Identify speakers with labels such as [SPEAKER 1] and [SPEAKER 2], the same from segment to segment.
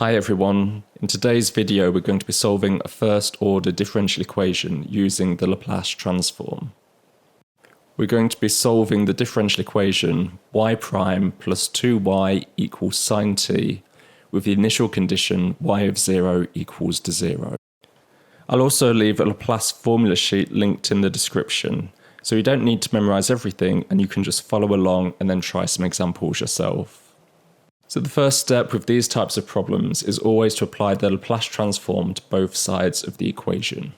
[SPEAKER 1] Hi everyone, in today's video we're going to be solving a first order differential equation using the Laplace transform. We're going to be solving the differential equation y prime plus 2y equals sine t with the initial condition y of 0 equals to 0. I'll also leave a Laplace formula sheet linked in the description, so you don't need to memorise everything and you can just follow along and then try some examples yourself. So the first step with these types of problems is always to apply the Laplace transform to both sides of the equation.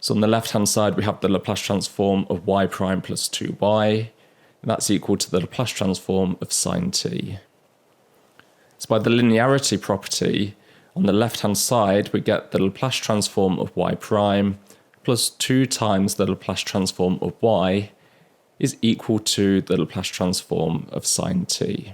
[SPEAKER 1] So on the left hand side we have the Laplace transform of y prime plus 2y, and that's equal to the Laplace transform of sine t. So by the linearity property, on the left hand side we get the Laplace transform of y prime plus 2 times the Laplace transform of y is equal to the Laplace transform of sine t.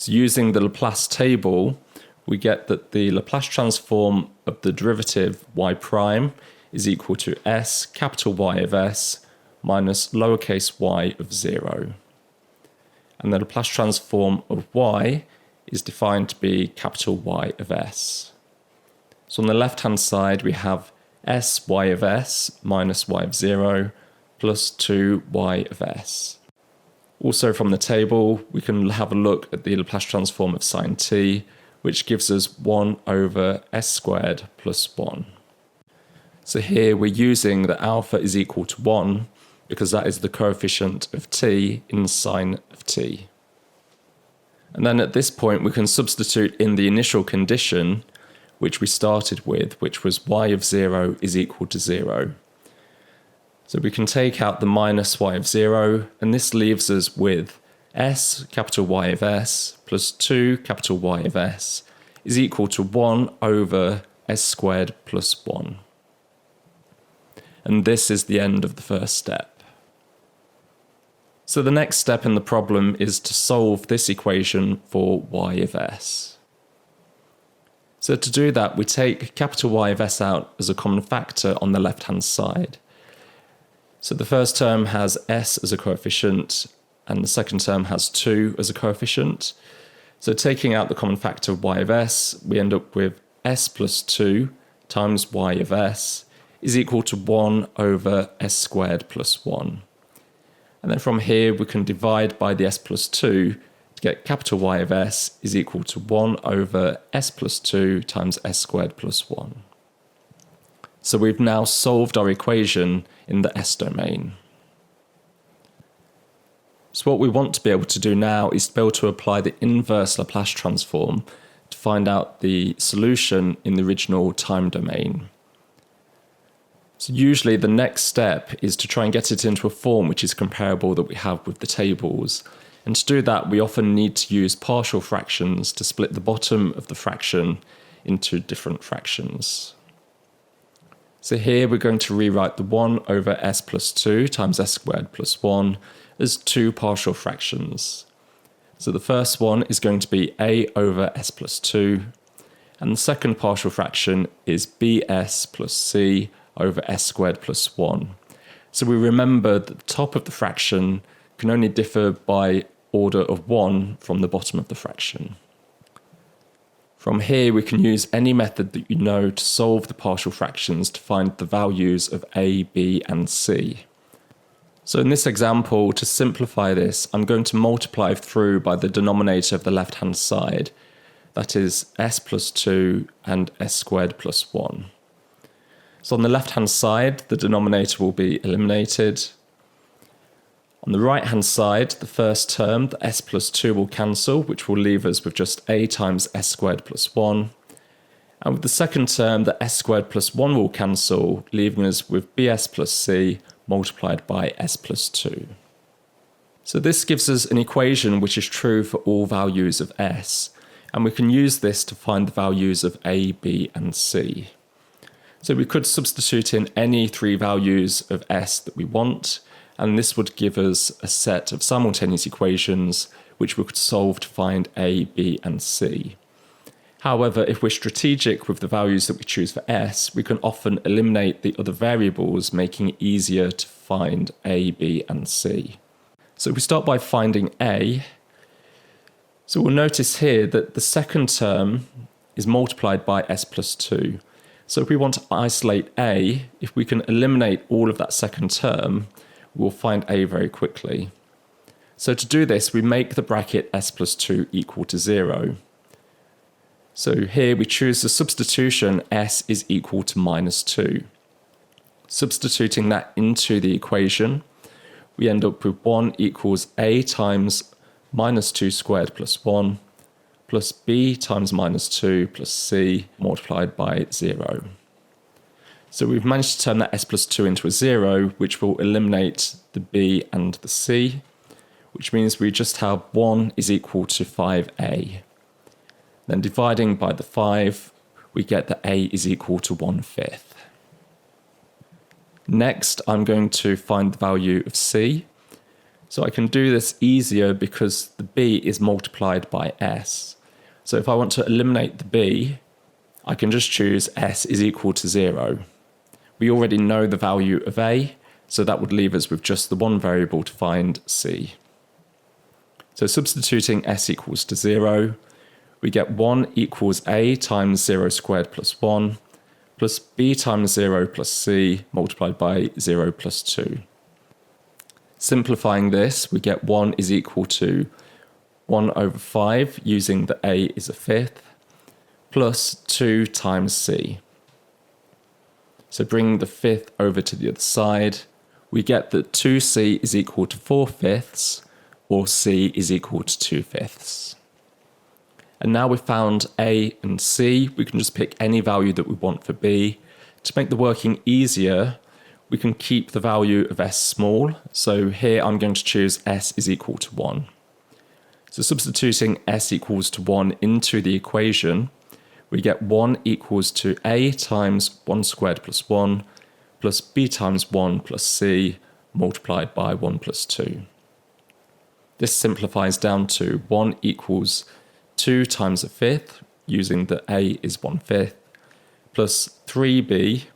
[SPEAKER 1] So using the Laplace table, we get that the Laplace transform of the derivative y prime is equal to s capital Y of s minus lowercase y of 0. And the Laplace transform of y is defined to be capital Y of s. So on the left hand side we have s y of s minus y of 0 plus 2y of s. Also from the table, we can have a look at the Laplace transform of sine t, which gives us 1 over s squared plus 1. So here we're using that alpha is equal to 1, because that is the coefficient of t in sine of t. And then at this point we can substitute in the initial condition, which we started with, which was y of 0 is equal to 0. So we can take out the minus y of 0, and this leaves us with s capital Y of s plus 2 capital Y of s is equal to 1 over s squared plus 1. And this is the end of the first step. So the next step in the problem is to solve this equation for y of s. So to do that, we take capital Y of s out as a common factor on the left-hand side. So the first term has s as a coefficient, and the second term has 2 as a coefficient. So taking out the common factor of y of s, we end up with s plus 2 times y of s is equal to 1 over s squared plus 1. And then from here we can divide by the s plus 2 to get capital Y of s is equal to 1 over s plus 2 times s squared plus 1. So we've now solved our equation in the s domain. So what we want to be able to do now is to be able to apply the inverse Laplace transform to find out the solution in the original time domain. So usually the next step is to try and get it into a form which is comparable that we have with the tables. And to do that we often need to use partial fractions to split the bottom of the fraction into different fractions. So here we're going to rewrite the 1 over s plus 2 times s squared plus 1 as two partial fractions. So the first one is going to be a over s plus 2, and the second partial fraction is bs plus c over s squared plus 1. So we remember that the top of the fraction can only differ by order of 1 from the bottom of the fraction. From here we can use any method that you know to solve the partial fractions to find the values of a, b and c. So in this example, to simplify this, I'm going to multiply through by the denominator of the left hand side, that is s plus 2 and s squared plus 1. So on the left hand side the denominator will be eliminated. On the right hand side, the first term, the s plus 2 will cancel, which will leave us with just a times s squared plus 1. And with the second term, the s squared plus 1 will cancel, leaving us with bs plus c multiplied by s plus 2. So this gives us an equation which is true for all values of s, and we can use this to find the values of a, b and c. So we could substitute in any three values of s that we want, and this would give us a set of simultaneous equations which we could solve to find a, b and c. However, if we're strategic with the values that we choose for s, we can often eliminate the other variables, making it easier to find a, b and c. So we start by finding a. So we'll notice here that the second term is multiplied by s plus 2. So if we want to isolate a, if we can eliminate all of that second term, we'll find a very quickly. So to do this, we make the bracket s plus 2 equal to 0. So here we choose the substitution s is equal to minus 2. Substituting that into the equation, we end up with 1 equals a times minus 2 squared plus 1 plus b times minus 2 plus c multiplied by 0. So we've managed to turn that s plus 2 into a 0, which will eliminate the b and the c, which means we just have 1 is equal to 5a. Then dividing by the 5, we get that a is equal to 1/5. Next, I'm going to find the value of c. So I can do this easier because the b is multiplied by s. So if I want to eliminate the b, I can just choose s is equal to 0. We already know the value of a, so that would leave us with just the one variable to find c. So substituting s equals to 0, we get 1 equals a times 0 squared plus 1 plus b times 0 plus c multiplied by 0 plus 2. Simplifying this, we get 1 is equal to 1 over 5, using that a is a fifth, plus 2 times c. So bringing the fifth over to the other side, we get that 2c is equal to 4/5, or c is equal to 2/5. And now we've found a and c, we can just pick any value that we want for b. To make the working easier, we can keep the value of s small. So here I'm going to choose s is equal to 1. So substituting s equals to 1 into the equation, we get 1 equals to a times 1 squared plus 1 plus b times 1 plus c multiplied by 1 plus 2. This simplifies down to 1 equals 2 times a fifth, using that a is 1/5, plus 3b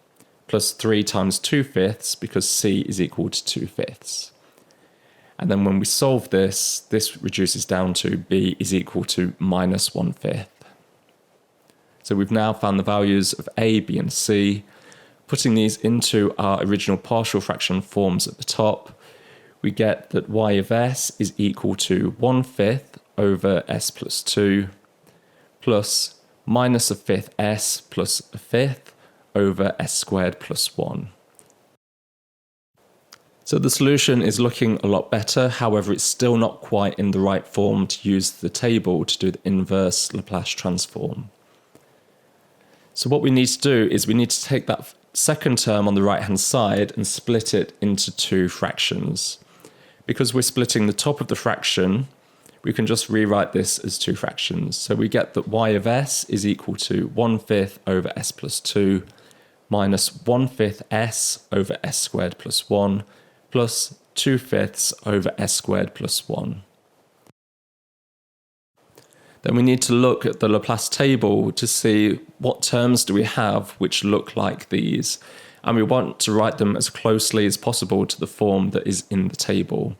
[SPEAKER 1] plus 3 times 2/5, because c is equal to 2/5. And then when we solve this, this reduces down to b is equal to minus 1/5. So we've now found the values of a, b, and c. Putting these into our original partial fraction forms at the top, we get that y of s is equal to 1/5 over s plus 2 plus minus a fifth s plus a fifth over s squared plus 1. So the solution is looking a lot better, however it's still not quite in the right form to use the table to do the inverse Laplace transform. So what we need to do is we need to take that second term on the right hand side and split it into two fractions. Because we're splitting the top of the fraction, we can just rewrite this as two fractions. So we get that y of s is equal to 1/5 over s plus 2 minus 1/5 s over s squared plus 1 plus 2/5 over s squared plus 1. Then we need to look at the Laplace table to see what terms do we have which look like these, and we want to write them as closely as possible to the form that is in the table.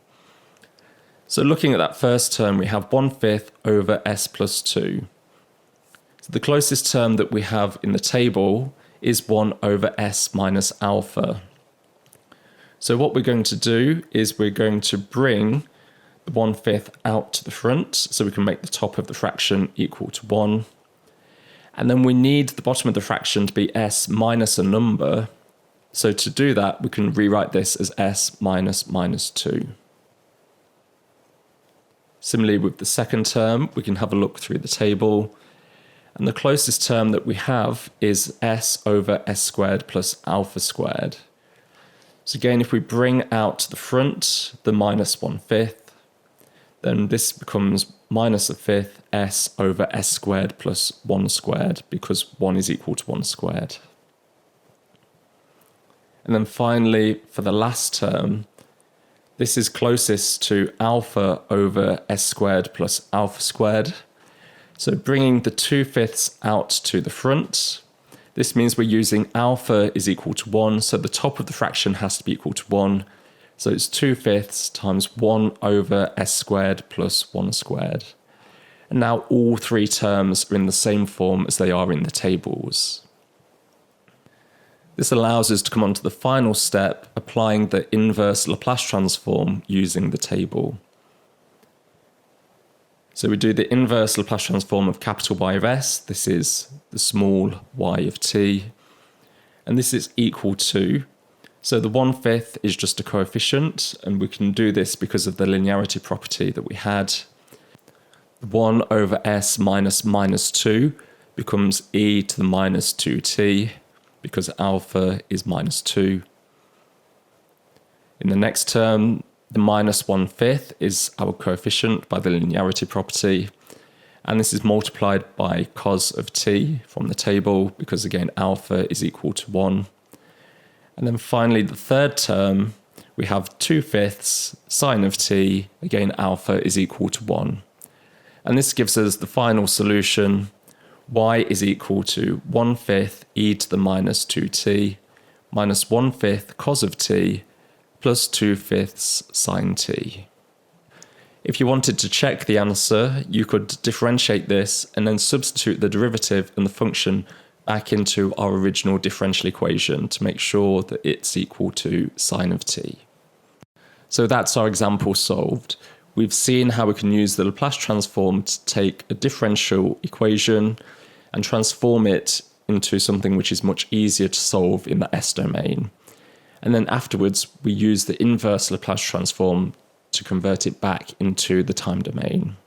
[SPEAKER 1] So looking at that first term, we have 1/5 over s plus 2. So the closest term that we have in the table is 1 over s minus alpha. So what we're going to do is we're going to bring the 1/5 out to the front so we can make the top of the fraction equal to 1. And then we need the bottom of the fraction to be s minus a number. So to do that, we can rewrite this as s minus minus 2. Similarly with the second term, we can have a look through the table. And the closest term that we have is s over s squared plus alpha squared. So again, if we bring out to the front the minus 1/5, then this becomes minus a fifth s over s squared plus 1 squared, because 1 is equal to 1 squared. And then finally, for the last term, this is closest to alpha over s squared plus alpha squared. So bringing the 2/5 out to the front, this means we're using alpha is equal to 1, so the top of the fraction has to be equal to 1. So it's 2/5 times 1 over s squared plus 1 squared. And now all three terms are in the same form as they are in the tables. This allows us to come on to the final step, applying the inverse Laplace transform using the table. So we do the inverse Laplace transform of capital Y of S. This is the small y of t. And this is equal to, so the 1/5 is just a coefficient, and we can do this because of the linearity property that we had. 1 over s minus minus 2 becomes e to the minus 2t, because alpha is minus 2. In the next term, the minus 1/5 is our coefficient by the linearity property, and this is multiplied by cos of t from the table, because again alpha is equal to 1. And then finally the third term, we have 2/5 sine of t, again alpha is equal to 1. And this gives us the final solution. Y is equal to 1/5 e to the minus 2t minus 1/5 cos of t plus 2/5 sine t. If you wanted to check the answer, you could differentiate this and then substitute the derivative and the function back into our original differential equation to make sure that it's equal to sine of t. So that's our example solved. We've seen how we can use the Laplace transform to take a differential equation and transform it into something which is much easier to solve in the S domain. And then afterwards, we use the inverse Laplace transform to convert it back into the time domain.